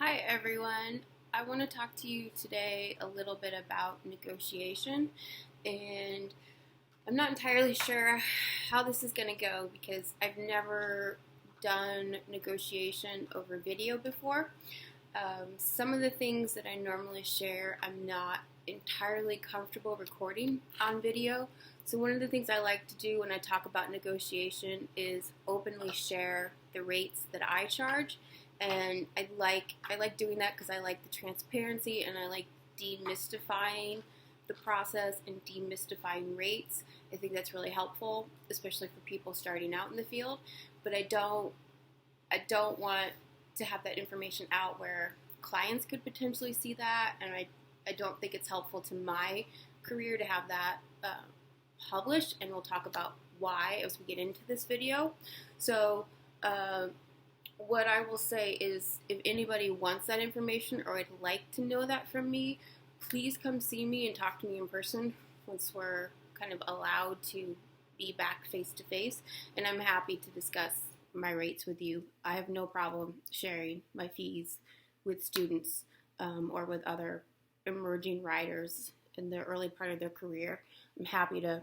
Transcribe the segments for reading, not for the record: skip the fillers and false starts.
Hi everyone. I want to talk to you today a little bit about negotiation, and I'm not entirely sure how this is going to go because I've never done negotiation over video before. Some of the things that I normally share, I'm not entirely comfortable recording on video. So one of the things I like to do when I talk about negotiation is openly share the rates that I charge, and I like doing that because I like the transparency and I like demystifying the process and demystifying rates. I think that's really helpful, especially for people starting out in the field. But I don't want to have that information out where clients could potentially see that, and I don't think it's helpful to my career to have that published, and we'll talk about why as we get into this video. So what I will say is if anybody wants that information or would like to know that from me, please come see me and talk to me in person once we're kind of allowed to be back face to face, and I'm happy to discuss my rates with you. I have no problem sharing my fees with students or with other emerging writers in the early part of their career. I'm happy to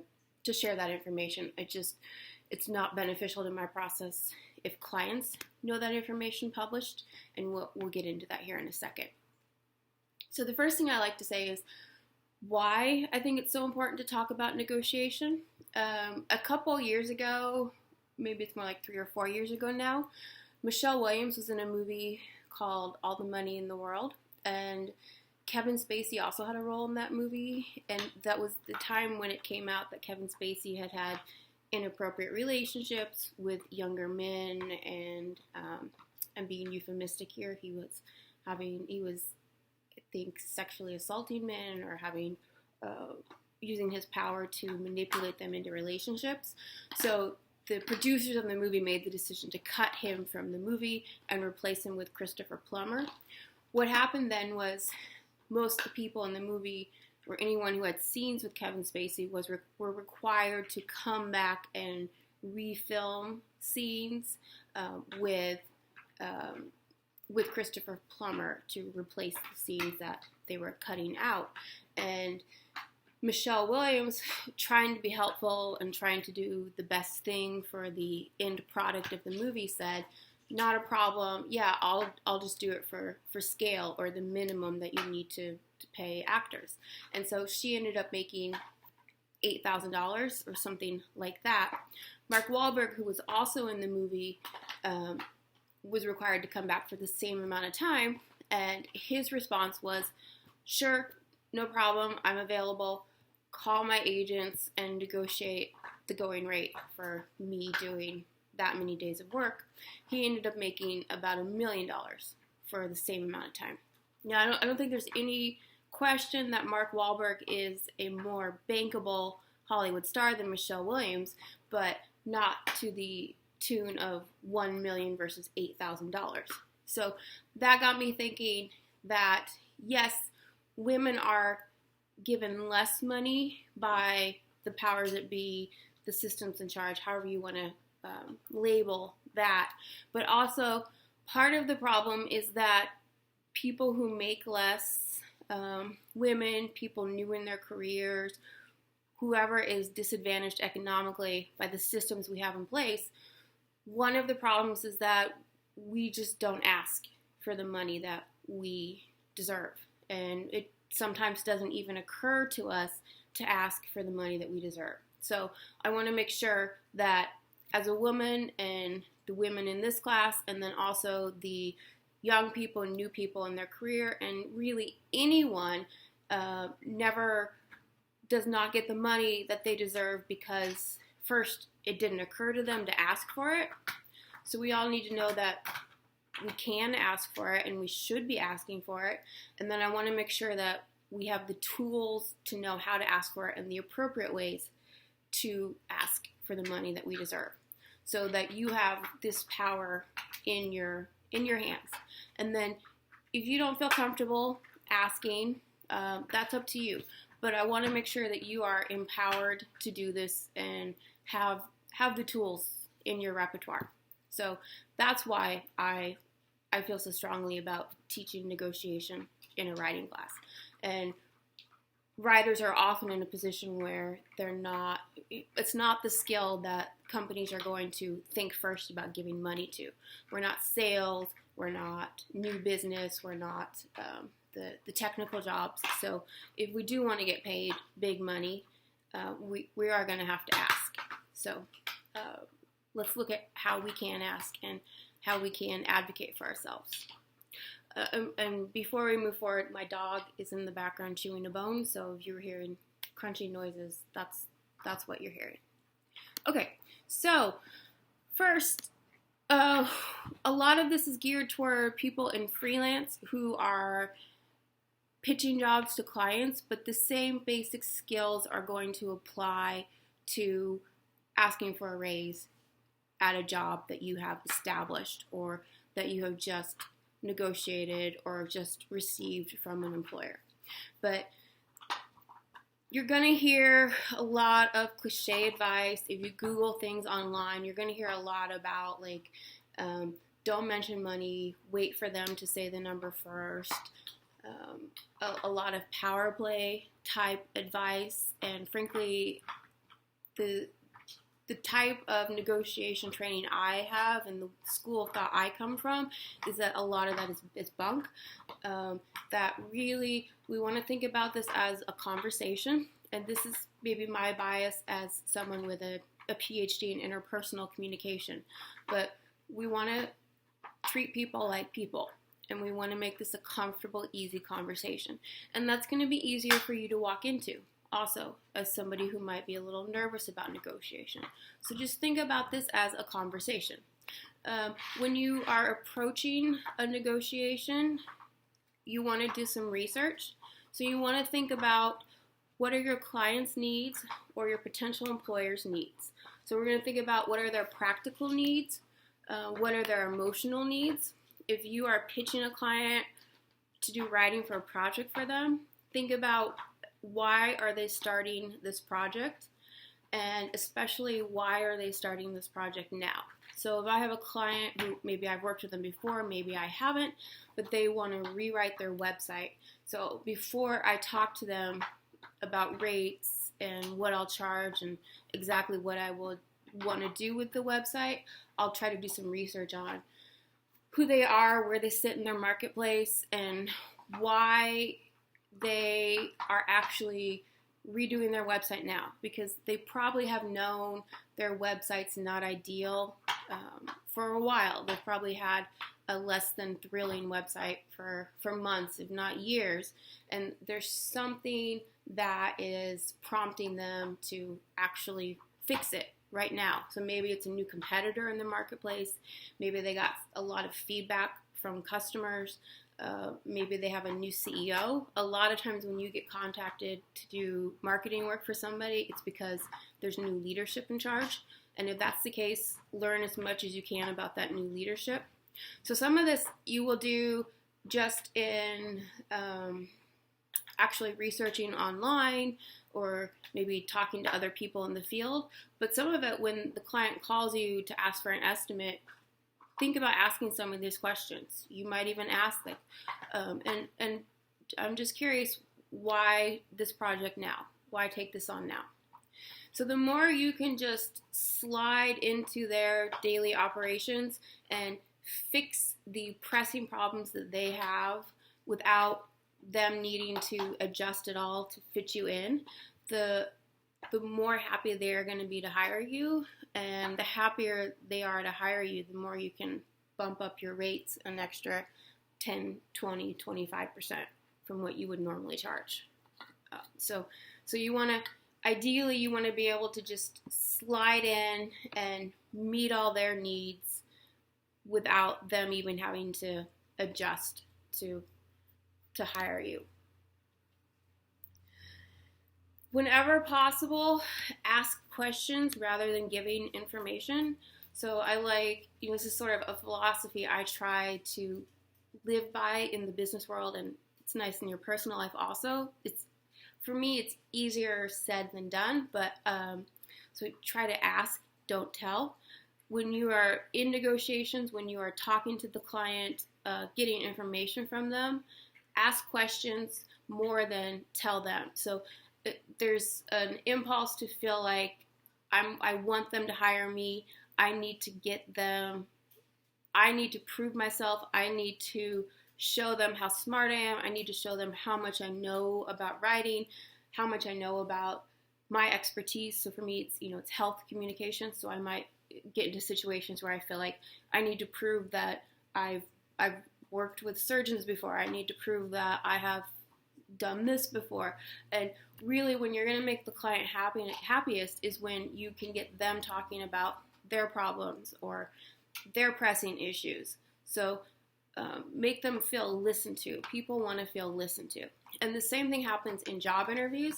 share that information. It's not beneficial to my process if clients know that information published, and we'll get into that here in a second. So the first thing I like to say is why I think it's so important to talk about negotiation. A couple years ago, maybe it's more like 3 or 4 years ago now, Michelle Williams was in a movie called All the Money in the World, and Kevin Spacey also had a role in that movie, and that was the time when it came out that Kevin Spacey had inappropriate relationships with younger men, and I'm being euphemistic here. He was I think sexually assaulting men or using his power to manipulate them into relationships. So the producers of the movie made the decision to cut him from the movie and replace him with Christopher Plummer. What happened then was most of the people in the movie, or anyone who had scenes with Kevin Spacey, were required to come back and refilm scenes with Christopher Plummer to replace the scenes that they were cutting out. And Michelle Williams, trying to be helpful and trying to do the best thing for the end product of the movie, said, not a problem. Yeah, I'll just do it for scale, or the minimum that you need to pay actors. And so she ended up making $8,000 or something like that. Mark Wahlberg, who was also in the movie, was required to come back for the same amount of time, and his response was, sure, no problem, I'm available. Call my agents and negotiate the going rate for me doing that many days of work. He ended up making about $1 million for the same amount of time. Now, I don't think there's any question that Mark Wahlberg is a more bankable Hollywood star than Michelle Williams, but not to the tune of $1 million versus $8,000. So that got me thinking that, yes, women are given less money by the powers that be, the systems in charge, however you want to label that. But also, part of the problem is that people who make less, women, people new in their careers, whoever is disadvantaged economically by the systems we have in place, one of the problems is that we just don't ask for the money that we deserve. And it sometimes doesn't even occur to us to ask for the money that we deserve. So I want to make sure that as a woman, and the women in this class, and then also the young people and new people in their career, and really anyone never does not get the money that they deserve because first it didn't occur to them to ask for it. So we all need to know that we can ask for it and we should be asking for it. And then I want to make sure that we have the tools to know how to ask for it and the appropriate ways to ask for the money that we deserve, so that you have this power in your hands. And then if you don't feel comfortable asking, that's up to you. But I want to make sure that you are empowered to do this and have the tools in your repertoire. So that's why I I feel so strongly about teaching negotiation in a writing class. And writers are often in a position where it's not the skill that companies are going to think first about giving money to. We're not sales, we're not new business, we're not the technical jobs. So if we do want to get paid big money, we are going to have to ask. So let's look at how we can ask and how we can advocate for ourselves. And before we move forward, my dog is in the background chewing a bone, so if you're hearing crunching noises, that's what you're hearing. Okay, so first, a lot of this is geared toward people in freelance who are pitching jobs to clients, but the same basic skills are going to apply to asking for a raise at a job that you have established or that you have just negotiated or just received from an employer. But you're going to hear a lot of cliche advice. If you Google things online, you're going to hear a lot about don't mention money, wait for them to say the number first, a lot of power play type advice, and frankly, the type of negotiation training I have and the school of thought I come from is that a lot of that is bunk. That really, we want to think about this as a conversation, and this is maybe my bias as someone with a PhD in interpersonal communication, but we want to treat people like people, and we want to make this a comfortable, easy conversation, and that's going to be easier for you to walk into. Also, as somebody who might be a little nervous about negotiation. So just think about this as a conversation. When you are approaching a negotiation, you want to do some research. So you want to think about what are your clients' needs or your potential employer's needs. So we're going to think about what are their practical needs, what are their emotional needs. If you are pitching a client to do writing for a project for them, think about why are they starting this project, and especially why are they starting this project now. So if I have a client who maybe I've worked with them before, maybe I haven't, but they want to rewrite their website. So before I talk to them about rates and what I'll charge and exactly what I would want to do with the website, I'll try to do some research on who they are, where they sit in their marketplace, and why they are actually redoing their website now, because they probably have known their website's not ideal for a while. They've probably had a less than thrilling website for months, if not years, and there's something that is prompting them to actually fix it right now. So maybe it's a new competitor in the marketplace, maybe they got a lot of feedback from customers, maybe they have a new CEO. A lot of times when you get contacted to do marketing work for somebody, it's because there's new leadership in charge. And if that's the case, learn as much as you can about that new leadership. So some of this you will do just in actually researching online or maybe talking to other people in the field. But some of it, when the client calls you to ask for an estimate, think about asking some of these questions. You might even ask them, and I'm just curious, why this project now? Why take this on now? So the more you can just slide into their daily operations and fix the pressing problems that they have without them needing to adjust it all to fit you in, the more happy they are going to be to hire you, and the happier they are to hire you, the more you can bump up your rates an extra 10, 20, 25% from what you would normally charge. So you want to, ideally you want to be able to just slide in and meet all their needs without them even having to adjust to hire you. Whenever possible, ask questions rather than giving information. So I like, this is sort of a philosophy I try to live by in the business world, and it's nice in your personal life also. For me, it's easier said than done, but so try to ask, don't tell. When you are in negotiations, when you are talking to the client, getting information from them. Ask questions more than tell them. So there's an impulse to feel like I want them to hire me. I need to get them. I need to prove myself. I need to show them how smart I am. I need to show them how much I know about writing, how much I know about my expertise. So for me, it's health communication. So I might get into situations where I feel like I need to prove that I've worked with surgeons before. I need to prove that I have done this before. And really, when you're going to make the client happiest is when you can get them talking about their problems or their pressing issues. So make them feel listened to. People want to feel listened to. And the same thing happens in job interviews.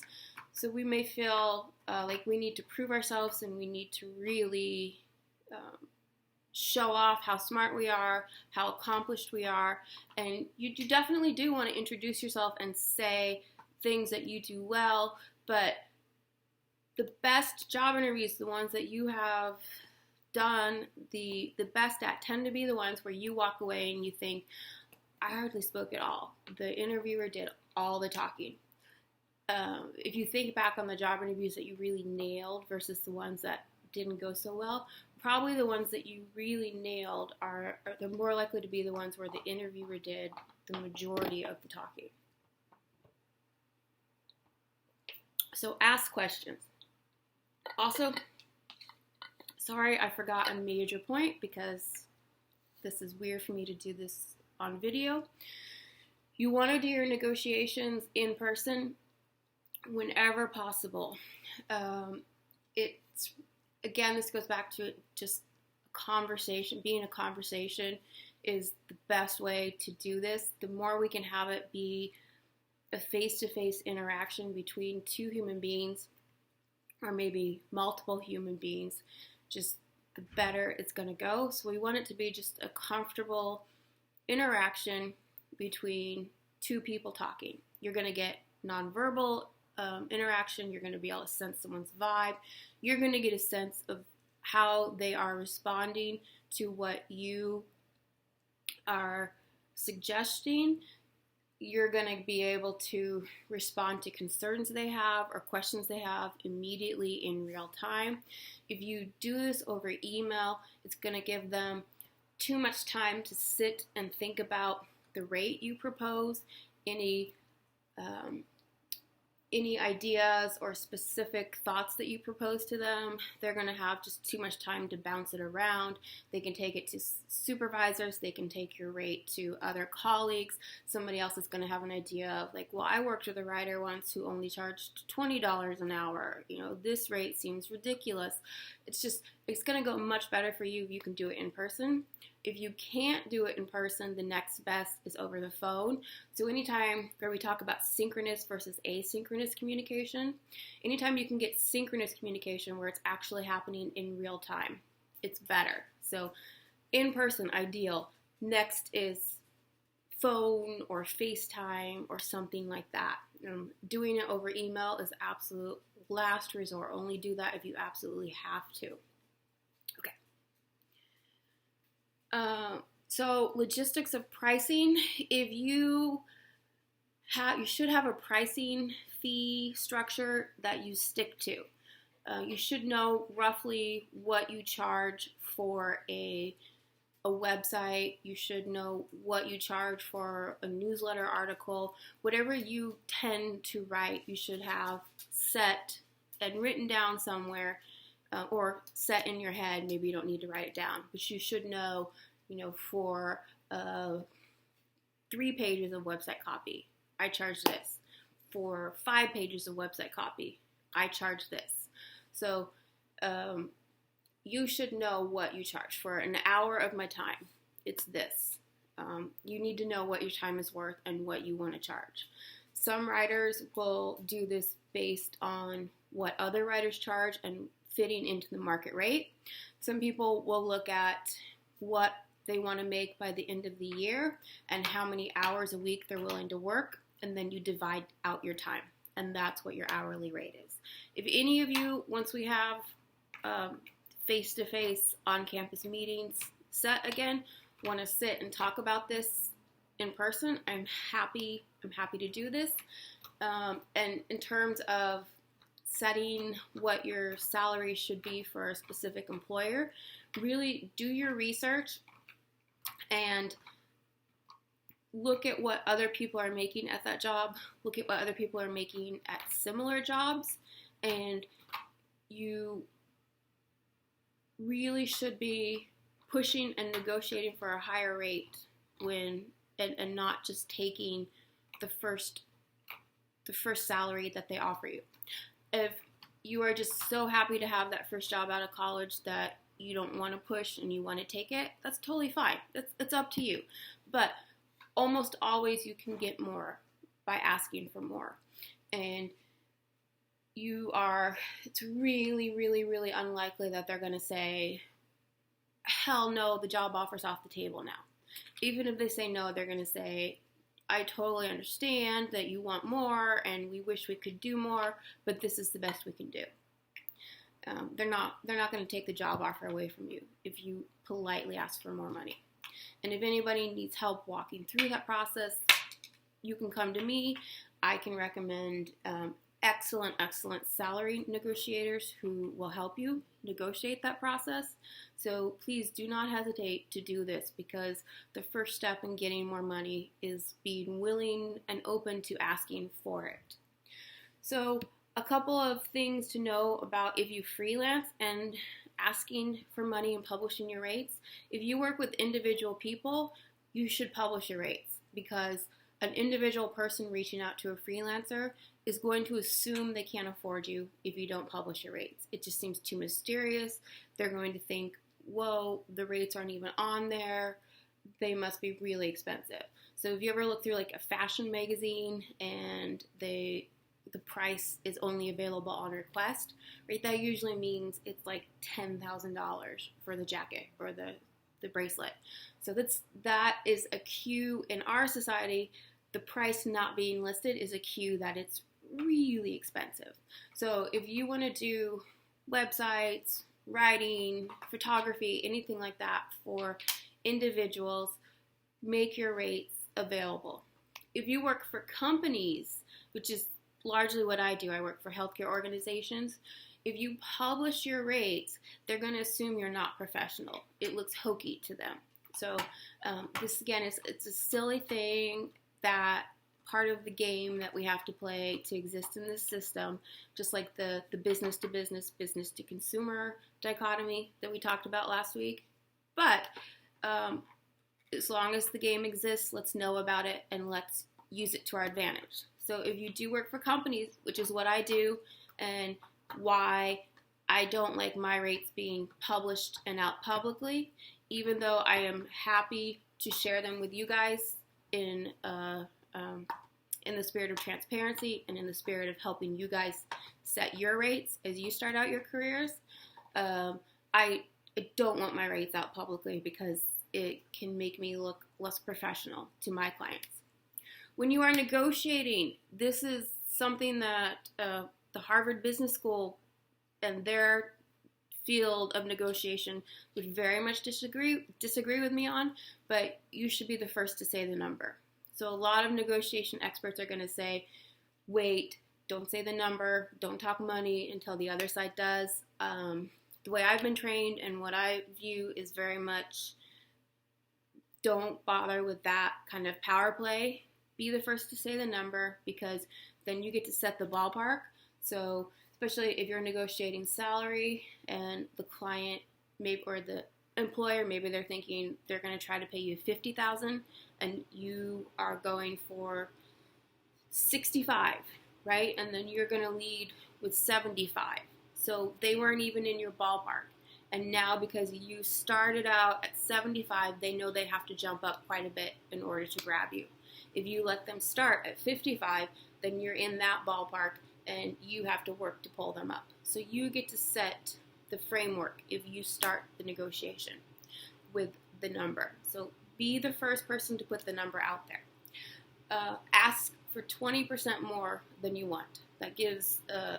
So we may feel like we need to prove ourselves and we need to really show off how smart we are, how accomplished we are. And you definitely do want to introduce yourself and say things that you do well. But the best job interviews, the ones that you have done the best at, tend to be the ones where you walk away and you think, I hardly spoke at all. The interviewer did all the talking. If you think back on the job interviews that you really nailed versus the ones that didn't go so well, probably the ones that you really nailed are they're more likely to be the ones where the interviewer did the majority of the talking. So ask questions. Also, sorry, I forgot a major point because this is weird for me to do this on video. You want to do your negotiations in person whenever possible. This goes back to just a conversation. Being a conversation is the best way to do this. The more we can have it be a face-to-face interaction between two human beings, or maybe multiple human beings, just the better it's going to go. So we want it to be just a comfortable interaction between two people talking. You're going to get nonverbal interaction. You're going to be able to sense someone's vibe. You're going to get a sense of how they are responding to what you are suggesting. You're going to be able to respond to concerns they have or questions they have immediately in real time. If you do this over email, it's going to give them too much time to sit and think about the rate you propose, any ideas or specific thoughts that you propose to them. They're going to have just too much time to bounce it around. They can take it to supervisors. They can take your rate to other colleagues. Somebody else is going to have an idea of like, well, I worked with a writer once who only charged $20 an hour. This rate seems ridiculous. It's going to go much better for you if you can do it in person. If you can't do it in person, the next best is over the phone. So anytime where we talk about synchronous versus asynchronous communication, anytime you can get synchronous communication where it's actually happening in real time, it's better. So in person, ideal. Next is phone or FaceTime or something like that. Doing it over email is absolute last resort. Only do that if you absolutely have to. Okay. So logistics of pricing. If you should have a pricing fee structure that you stick to. You should know roughly what you charge for a website. You should know what you charge for a newsletter article. Whatever you tend to write, you should have set and written down somewhere, or set in your head. Maybe you don't need to write it down, but you should know, for 3 pages of website copy, I charge this. For 5 pages of website copy, I charge this. So you should know what you charge. For an hour of my time, it's this. You need to know what your time is worth and what you want to charge. Some writers will do this based on what other writers charge and fitting into the market rate. Some people will look at what they want to make by the end of the year and how many hours a week they're willing to work, and then you divide out your time, and that's what your hourly rate is. If any of you, once we have face-to-face on-campus meetings set again, want to sit and talk about this in person, I'm happy to do this. And in terms of setting what your salary should be for a specific employer, really do your research and look at what other people are making at that job, look at what other people are making at similar jobs, and you really should be pushing and negotiating for a higher rate and not just taking the first salary that they offer you. If you are just so happy to have that first job out of college that you don't want to push and you want to take it, that's totally fine. It's up to you. But almost always you can get more by asking for more. And it's really, really, really unlikely that they're going to say, hell no, the job offer's off the table now. Even if they say no, they're going to say, I totally understand that you want more and we wish we could do more, but this is the best we can do. They're not going to take the job offer away from you if you politely ask for more money. And if anybody needs help walking through that process, you can come to me. I can recommend excellent salary negotiators who will help you negotiate that process. So please do not hesitate to do this, because the first step in getting more money is being willing and open to asking for it. So a couple of things to know about if you freelance and asking for money and publishing your rates. If you work with individual people, you should publish your rates, because an individual person reaching out to a freelancer is going to assume they can't afford you if you don't publish your rates. It just seems too mysterious. They're going to think, whoa, the rates aren't even on there. They must be really expensive. So if you ever look through like a fashion magazine and the price is only available on request, right? That usually means it's like $10,000 for the jacket or the bracelet. So that is a cue in our society. The price not being listed is a cue that it's really expensive. So if you want to do websites, writing, photography, anything like that for individuals, make your rates available. If you work for companies, which is largely what I do, I work for healthcare organizations. If you publish your rates, they're going to assume you're not professional. It looks hokey to them. So this, again, it's a silly thing, that part of the game that we have to play to exist in this system, just like the business to business, business to consumer dichotomy that we talked about last week. But as long as the game exists, let's know about it and let's use it to our advantage. So if you do work for companies, which is what I do, and why I don't like my rates being published and out publicly, even though I am happy to share them with you guys in the spirit of transparency and in the spirit of helping you guys set your rates as you start out your careers, I don't want my rates out publicly because it can make me look less professional to my clients. When you are negotiating, this is something that the Harvard Business School and their field of negotiation would very much disagree with me on, but you should be the first to say the number. So a lot of negotiation experts are going to say, wait, don't say the number, don't talk money until the other side does. The way I've been trained and what I view is very much, don't bother with that kind of power play. Be the first to say the number, because then you get to set the ballpark. So especially if you're negotiating salary and the client or the employer, maybe they're thinking they're going to try to pay you $50,000 and you are going for 65, right? And then you're going to lead with 75. So they weren't even in your ballpark. And now because you started out at 75, they know they have to jump up quite a bit in order to grab you. If you let them start at 55, then you're in that ballpark and you have to work to pull them up. So you get to set the framework if you start the negotiation with the number. So be the first person to put the number out there. Ask for 20% more than you want. That gives a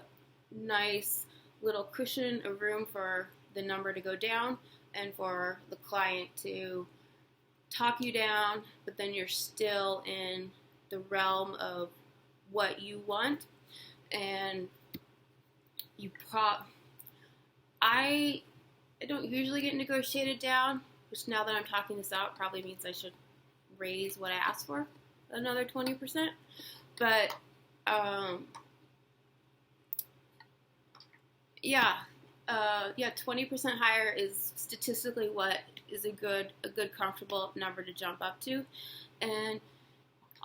nice little cushion of room for the number to go down and for the client to talk you down, but then you're still in the realm of what you want, and I don't usually get negotiated down, which now that I'm talking this out probably means I should raise what I asked for another 20%. But yeah, 20% higher is statistically what is a good comfortable number to jump up to, and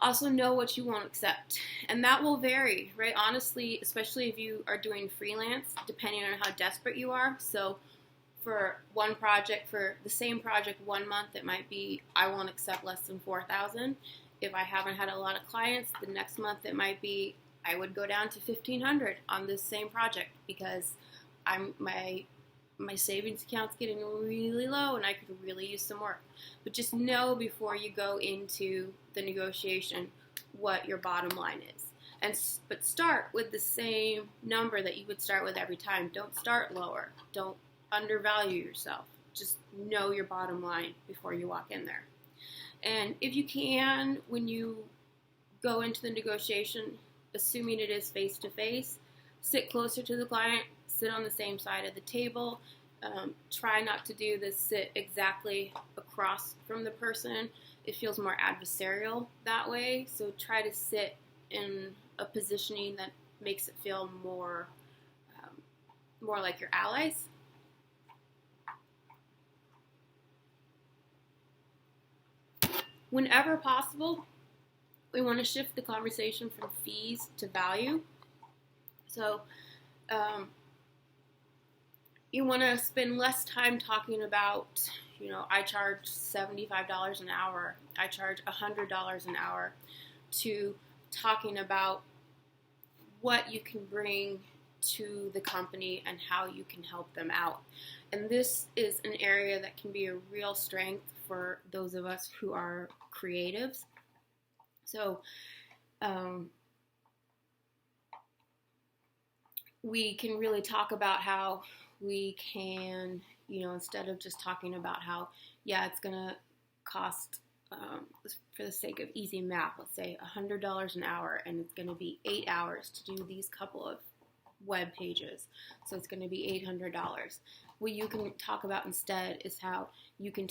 also know what you won't accept, and that will vary, right? Honestly, especially if you are doing freelance, depending on how desperate you are. So for one project, for the same project 1 month, it might be I won't accept less than 4,000. If I haven't had a lot of clients, the next month it might be I would go down to 1,500 on this same project because my savings account's getting really low and I could really use some work. But just know before you go into the negotiation what your bottom line is. But start with the same number that you would start with every time. Don't start lower. Don't undervalue yourself. Just know your bottom line before you walk in there. And if you can, when you go into the negotiation, assuming it is face-to-face, sit closer to the client, sit on the same side of the table. Try not to do this sit exactly across from the person. It feels more adversarial that way. So try to sit in a positioning that makes it feel more like your allies. Whenever possible, we want to shift the conversation from fees to value. So you want to spend less time talking about, I charge $75 an hour, I charge $100 an hour, to talking about what you can bring to the company and how you can help them out. And this is an area that can be a real strength for those of us who are creatives. So we can really talk about how we can, instead of just talking about how, it's going to cost, for the sake of easy math, let's say $100 an hour, and it's going to be 8 hours to do these couple of web pages. So it's going to be $800. What you can talk about instead is how you can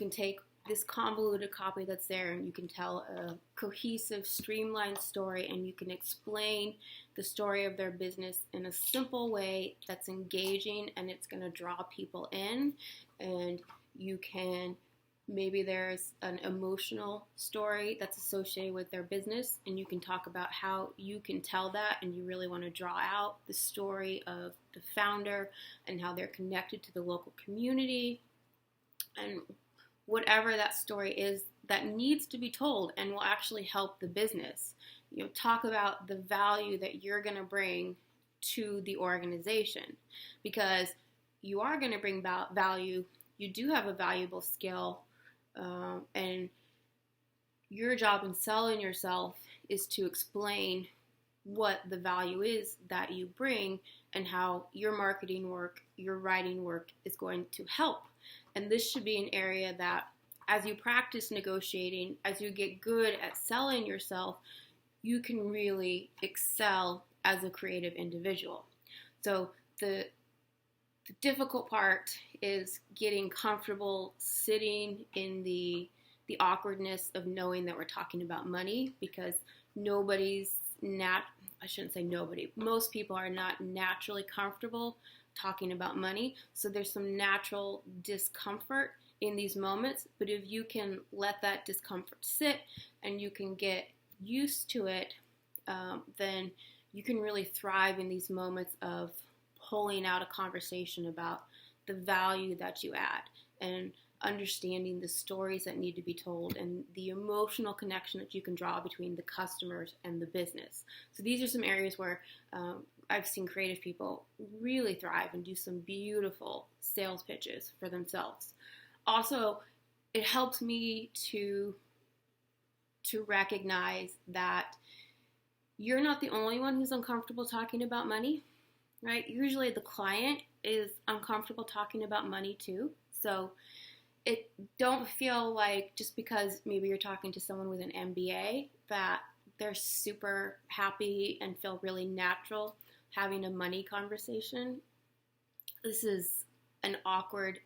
take this convoluted copy that's there, and you can tell a cohesive, streamlined story, and you can explain the story of their business in a simple way that's engaging, and it's going to draw people in. And you can, maybe there's an emotional story that's associated with their business, and you can talk about how you can tell that, and you really want to draw out the story of the founder and how they're connected to the local community, and whatever that story is that needs to be told and will actually help the business. Talk about the value that you're going to bring to the organization, because you are going to bring value. You do have a valuable skill, and your job in selling yourself is to explain what the value is that you bring and how your marketing work, your writing work is going to help. And this should be an area that, as you practice negotiating, as you get good at selling yourself, you can really excel as a creative individual. So the difficult part is getting comfortable sitting in the awkwardness of knowing that we're talking about money, because most people are not naturally comfortable talking about money. So there's some natural discomfort in these moments, but if you can let that discomfort sit and you can get used to it, then you can really thrive in these moments of pulling out a conversation about the value that you add and understanding the stories that need to be told and the emotional connection that you can draw between the customers and the business. So these are some areas where I've seen creative people really thrive and do some beautiful sales pitches for themselves. Also, it helps me to recognize that you're not the only one who's uncomfortable talking about money, right? Usually the client is uncomfortable talking about money too. So it don't feel like just because maybe you're talking to someone with an MBA that they're super happy and feel really natural having a money conversation. This is an awkward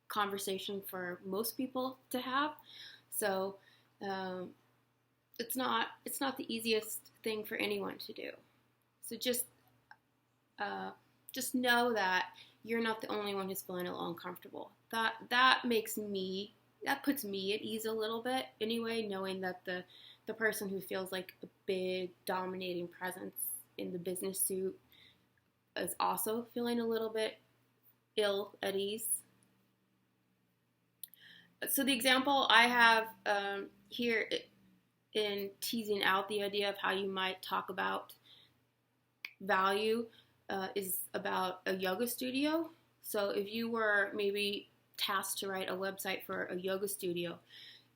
conversation for most people to have. So it's not the easiest thing for anyone to do. So just know that you're not the only one who's feeling a little uncomfortable. That puts me at ease a little bit anyway, knowing that the person who feels like a big dominating presence in the business suit is also feeling a little bit ill at ease. So the example I have here in teasing out the idea of how you might talk about value is about a yoga studio. So if you were maybe tasked to write a website for a yoga studio,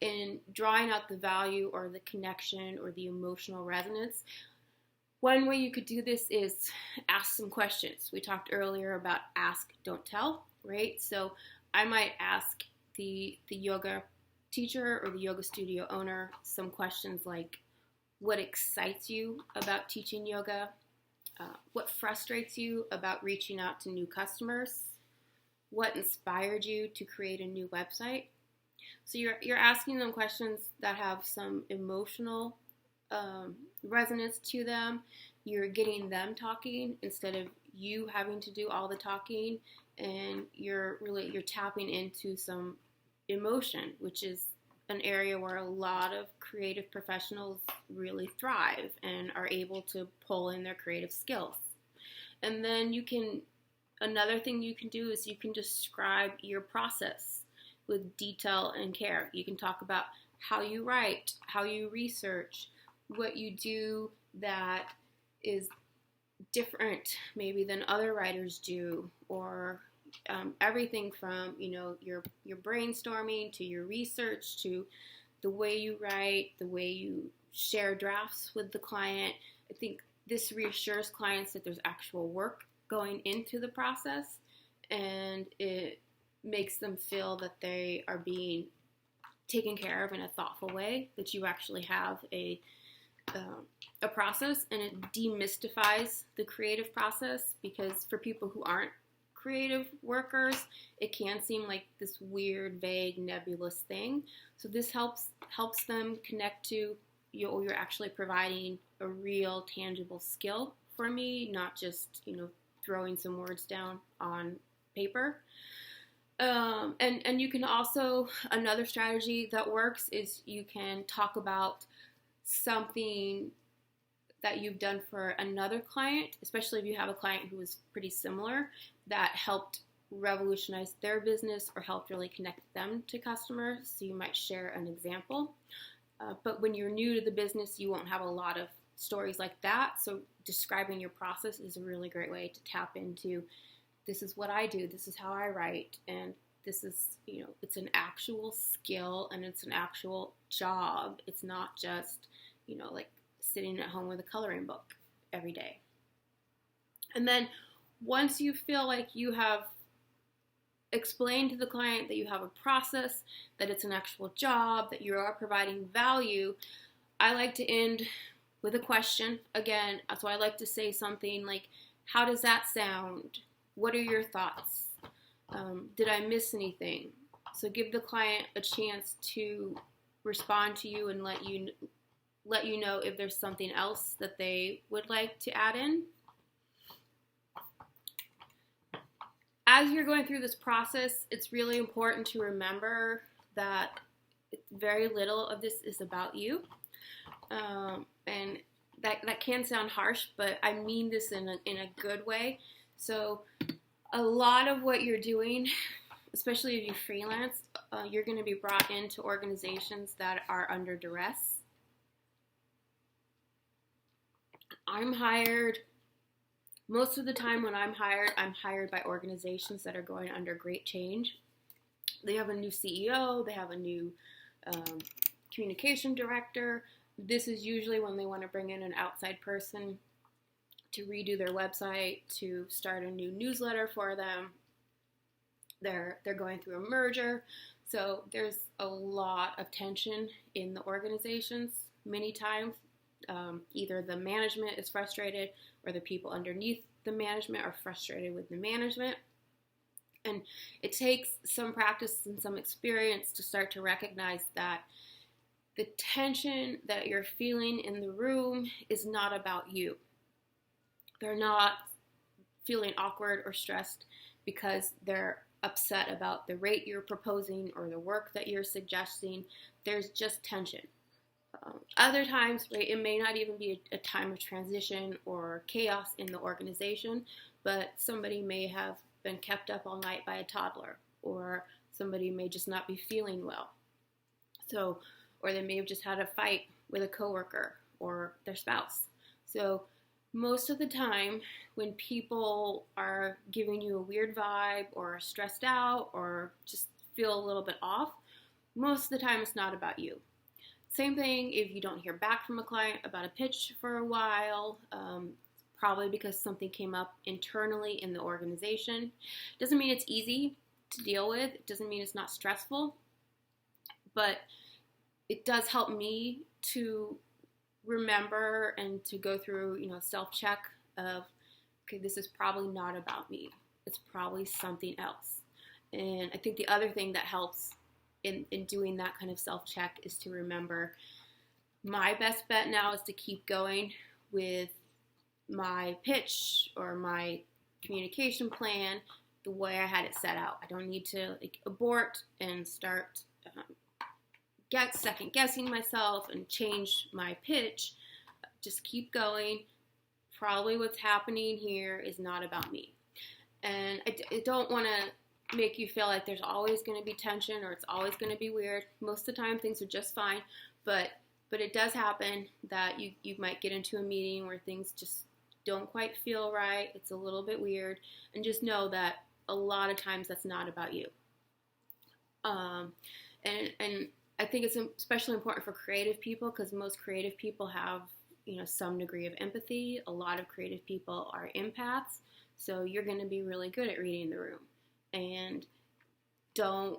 in drawing out the value or the connection or the emotional resonance, one way you could do this is ask some questions. We talked earlier about ask, don't tell, right? So I might ask the yoga teacher or the yoga studio owner some questions like, what excites you about teaching yoga? What frustrates you about reaching out to new customers? What inspired you to create a new website? So you're asking them questions that have some emotional resonance to them. You're getting them talking instead of you having to do all the talking, and you're tapping into some emotion, which is an area where a lot of creative professionals really thrive and are able to pull in their creative skills. And then another thing you can do is you can describe your process with detail and care. You can talk about how you write, how you research, what you do that is different maybe than other writers do, or everything from your brainstorming to your research to the way you write, the way you share drafts with the client. I think this reassures clients that there's actual work going into the process, and it makes them feel that they are being taken care of in a thoughtful way, that you actually have a process, and it demystifies the creative process, because for people who aren't creative workers, it can seem like this weird, vague, nebulous thing. So this helps them connect to you're actually providing a real, tangible skill for me, not just throwing some words down on paper. And you can also, another strategy that works is you can talk about something that you've done for another client, especially if you have a client who is pretty similar, that helped revolutionize their business or helped really connect them to customers. So you might share an example. But when you're new to the business, you won't have a lot of stories like that. So describing your process is a really great way to tap into, this is what I do, this is how I write, and this is, it's an actual skill and it's an actual job. It's not just, like sitting at home with a coloring book every day. And then once you feel like you have explained to the client that you have a process, that it's an actual job, that you are providing value, I like to end with a question. Again, so I like to say something like, how does that sound? What are your thoughts? Did I miss anything? So give the client a chance to respond to you and let you know if there's something else that they would like to add in. As you're going through this process, it's really important to remember that very little of this is about you. And that can sound harsh, but I mean this in a good way. So a lot of what you're doing, especially if you freelance, you're going to be brought into organizations that are under duress. I'm hired, most of the time when I'm hired by organizations that are going under great change. They have a new CEO, they have a new communication director. This is usually when they want to bring in an outside person to redo their website, to start a new newsletter for them. They're going through a merger, so there's a lot of tension in the organizations. Many times, either the management is frustrated or the people underneath the management are frustrated with the management. And it takes some practice and some experience to start to recognize that the tension that you're feeling in the room is not about you. They're not feeling awkward or stressed because they're upset about the rate you're proposing or the work that you're suggesting. There's just tension. Other times, right, it may not even be a time of transition or chaos in the organization, but somebody may have been kept up all night by a toddler, or somebody may just not be feeling well. So, or they may have just had a fight with a coworker or their spouse. So most of the time when people are giving you a weird vibe or stressed out or just feel a little bit off, most of the time it's not about you. Same thing if you don't hear back from a client about a pitch for a while, probably because something came up internally in the organization. Doesn't mean it's easy to deal with. It doesn't mean it's not stressful, but it does help me to remember and to go through, self-check of, okay, this is probably not about me. It's probably something else. And I think the other thing that helps in doing that kind of self-check is to remember my best bet now is to keep going with my pitch or my communication plan the way I had it set out. I don't need to abort and start second guessing myself and change my pitch. Just keep going. Probably what's happening here is not about me. And I don't want to make you feel like there's always going to be tension or it's always going to be weird. Most of the time things are just fine, but it does happen that you might get into a meeting where things just don't quite feel right. It's a little bit weird, and just know that a lot of times that's not about you. And I think it's especially important for creative people because most creative people have, some degree of empathy. A lot of creative people are empaths, so you're going to be really good at reading the room. And don't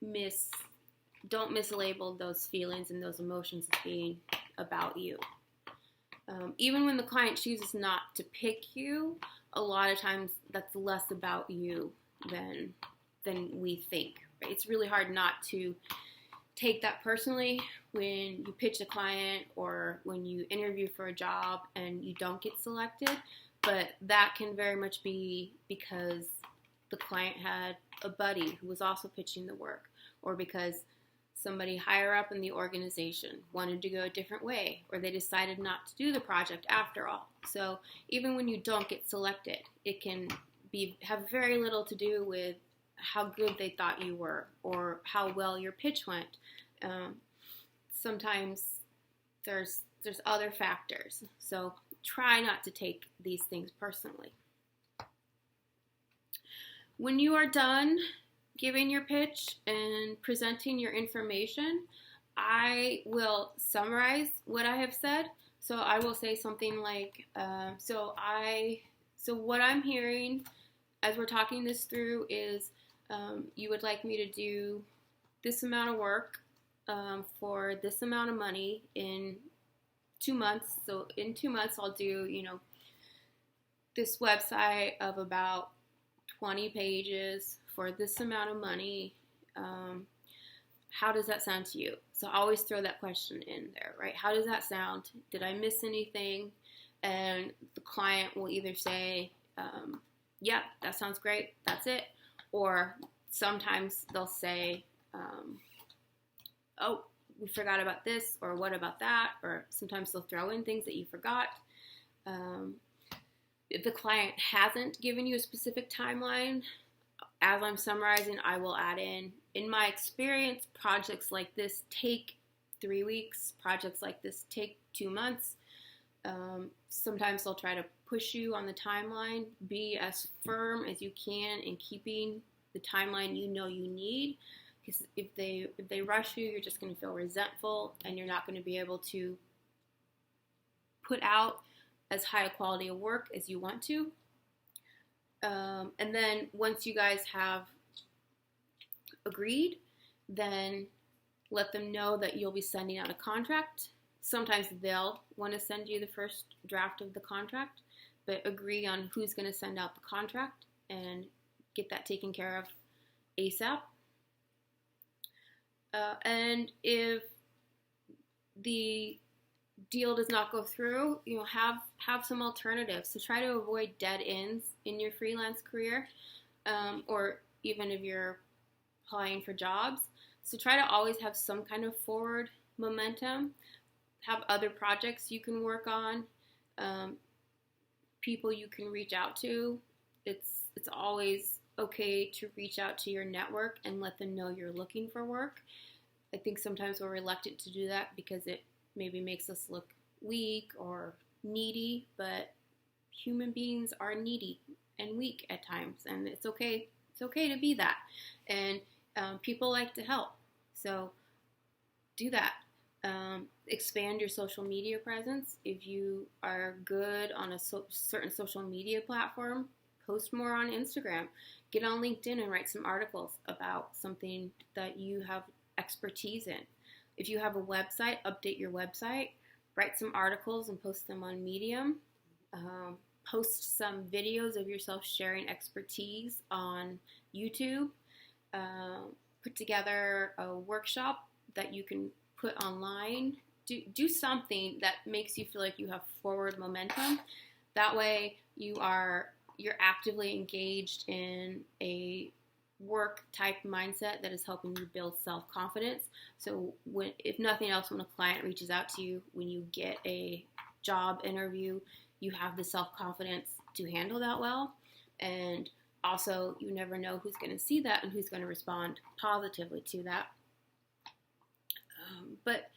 mislabel those feelings and those emotions as being about you. Even when the client chooses not to pick you, a lot of times that's less about you than we think. Right? It's really hard not to take that personally when you pitch a client or when you interview for a job and you don't get selected, but that can very much be because the client had a buddy who was also pitching the work, or because somebody higher up in the organization wanted to go a different way, or they decided not to do the project after all. So even when you don't get selected, it can have very little to do with how good they thought you were or how well your pitch went. Sometimes there's other factors. So try not to take these things personally. When you are done giving your pitch and presenting your information, I will summarize what I have said. So I will say something like, so what I'm hearing as we're talking this through is you would like me to do this amount of work for this amount of money in 2 months. So in 2 months, I'll do, this website of about 20 pages for this amount of money. How does that sound to you? So I always throw that question in there, right? How does that sound? Did I miss anything? And the client will either say, yeah, that sounds great. That's it. Or sometimes they'll say, oh, we forgot about this, or what about that? Or sometimes they'll throw in things that you forgot. If the client hasn't given you a specific timeline, as I'm summarizing, I will add in my experience, projects like this take 3 weeks. Projects like this take 2 months. Sometimes they'll try to push you on the timeline. Be as firm as you can in keeping the timeline you need. Because if they rush you, you're just going to feel resentful, and you're not going to be able to put out as high a quality of work as you want to. And then once you guys have agreed, then let them know that you'll be sending out a contract. Sometimes they'll want to send you the first draft of the contract, but agree on who's going to send out the contract and get that taken care of ASAP. And if the deal does not go through, have some alternatives. So try to avoid dead ends in your freelance career, or even if you're applying for jobs. So try to always have some kind of forward momentum. Have other projects you can work on, people you can reach out to. It's always okay to reach out to your network and let them know you're looking for work. I think sometimes we're reluctant to do that because it maybe makes us look weak or needy, but human beings are needy and weak at times, and it's okay. It's okay to be that, and people like to help. So do that. Expand your social media presence. If you are good on a certain social media platform, post more on Instagram. Get on LinkedIn and write some articles about something that you have expertise in. If you have a website, update your website. Write some articles and post them on Medium. Post some videos of yourself sharing expertise on YouTube. Put together a workshop that you can put online. Do something that makes you feel like you have forward momentum. That way you're actively engaged in a work type mindset that is helping you build self-confidence. So if nothing else, when a client reaches out to you, when you get a job interview, you have the self-confidence to handle that well. And also, you never know who's going to see that and who's going to respond positively to that. But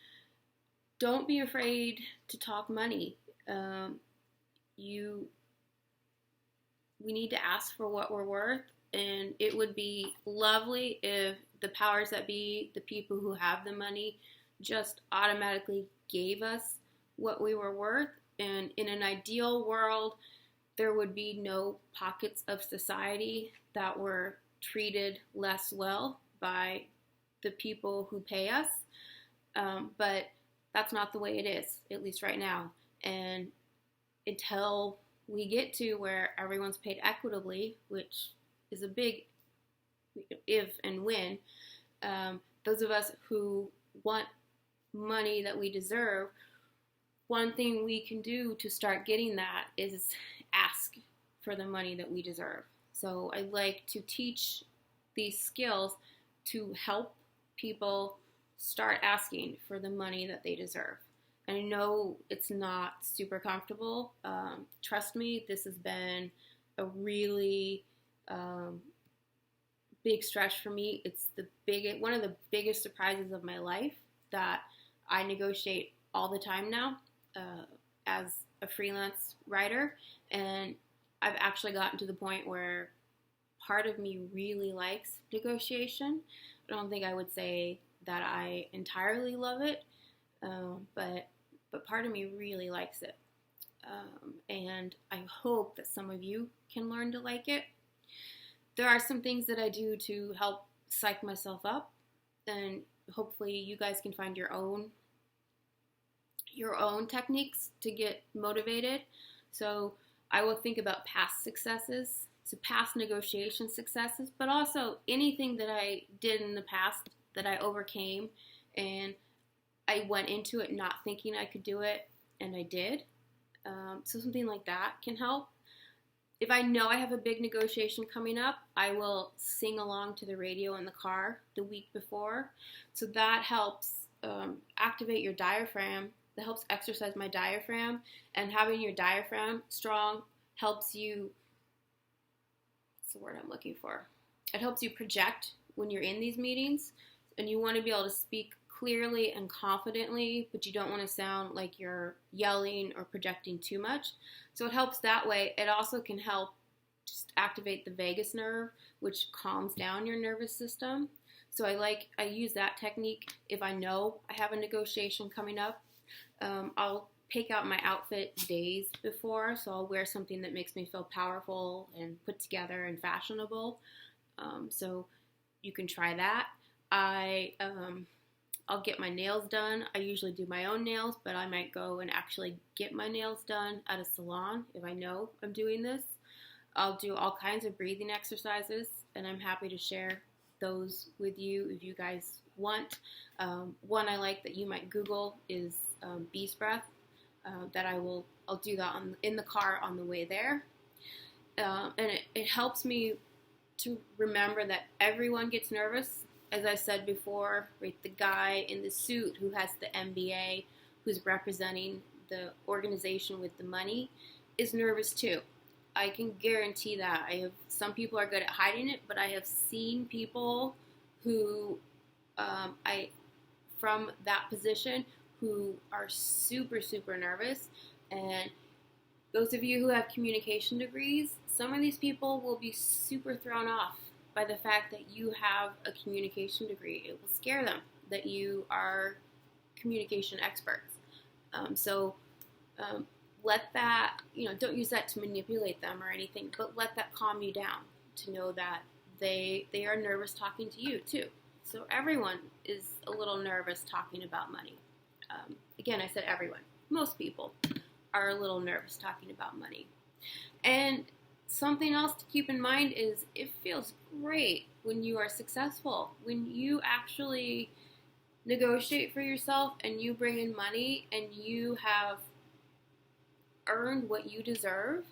don't be afraid to talk money. We need to ask for what we're worth, and it would be lovely if the powers that be, the people who have the money, just automatically gave us what we were worth. And in an ideal world, there would be no pockets of society that were treated less well by the people who pay us. But that's not the way it is, at least right now. And until we get to where everyone's paid equitably, which is a big if and when, those of us who want money that we deserve, one thing we can do to start getting that is ask for the money that we deserve. So I like to teach these skills to help people start asking for the money that they deserve. And I know it's not super comfortable. Trust me, this has been a really big stretch for me. It's one of the biggest surprises of my life that I negotiate all the time now as a freelance writer. And I've actually gotten to the point where part of me really likes negotiation. I don't think I would say that I entirely love it, but part of me really likes it. And I hope that some of you can learn to like it. There are some things that I do to help psych myself up, and hopefully you guys can find your own techniques to get motivated. So I will think about past successes, so past negotiation successes, but also anything that I did in the past that I overcame, and I went into it not thinking I could do it, and I did. So something like that can help. If I know I have a big negotiation coming up, I will sing along to the radio in the car the week before. So that helps activate your diaphragm. That helps exercise my diaphragm. And having your diaphragm strong helps you, what's the word I'm looking for? It helps you project when you're in these meetings. And you want to be able to speak clearly and confidently, but you don't want to sound like you're yelling or projecting too much. So it helps that way. It also can help just activate the vagus nerve, which calms down your nervous system. So I use that technique if I know I have a negotiation coming up. I'll pick out my outfit days before, so I'll wear something that makes me feel powerful and put together and fashionable. So you can try that. I'll get my nails done. I usually do my own nails, but I might go and actually get my nails done at a salon if I know I'm doing this. I'll do all kinds of breathing exercises, and I'm happy to share those with you if you guys want. One I like that you might Google is beast breath. I'll do that in the car on the way there, and it helps me to remember that everyone gets nervous. As I said before, right, the guy in the suit who has the MBA, who's representing the organization with the money, is nervous too. I can guarantee that. Some people are good at hiding it, but I have seen people who from that position who are super, super nervous. And those of you who have communication degrees, some of these people will be super thrown off by the fact that you have a communication degree. It will scare them that you are communication experts. Let that, don't use that to manipulate them or anything, but let that calm you down to know that they are nervous talking to you too. So everyone is a little nervous talking about money. Again, I said everyone. Most people are a little nervous talking about money. And something else to keep in mind is it feels great when you are successful, when you actually negotiate for yourself and you bring in money and you have earned what you deserve.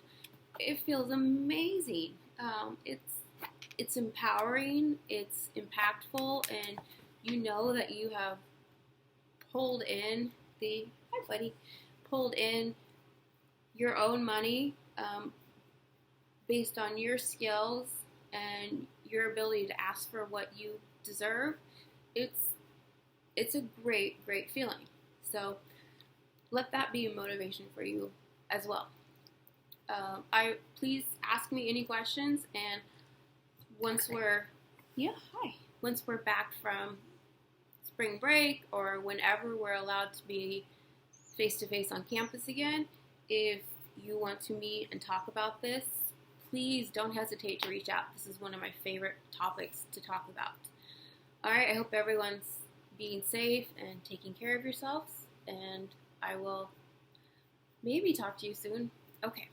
It feels amazing. It's empowering, it's impactful, and you know that you have pulled in your own money based on your skills and your ability to ask for what you deserve. It's a great, great feeling. So let that be a motivation for you as well. Please ask me any questions, and once we're back from spring break or whenever we're allowed to be face-to-face on campus again, if you want to meet and talk about this, please don't hesitate to reach out. This is one of my favorite topics to talk about. All right, I hope everyone's being safe and taking care of yourselves, and I will maybe talk to you soon. Okay.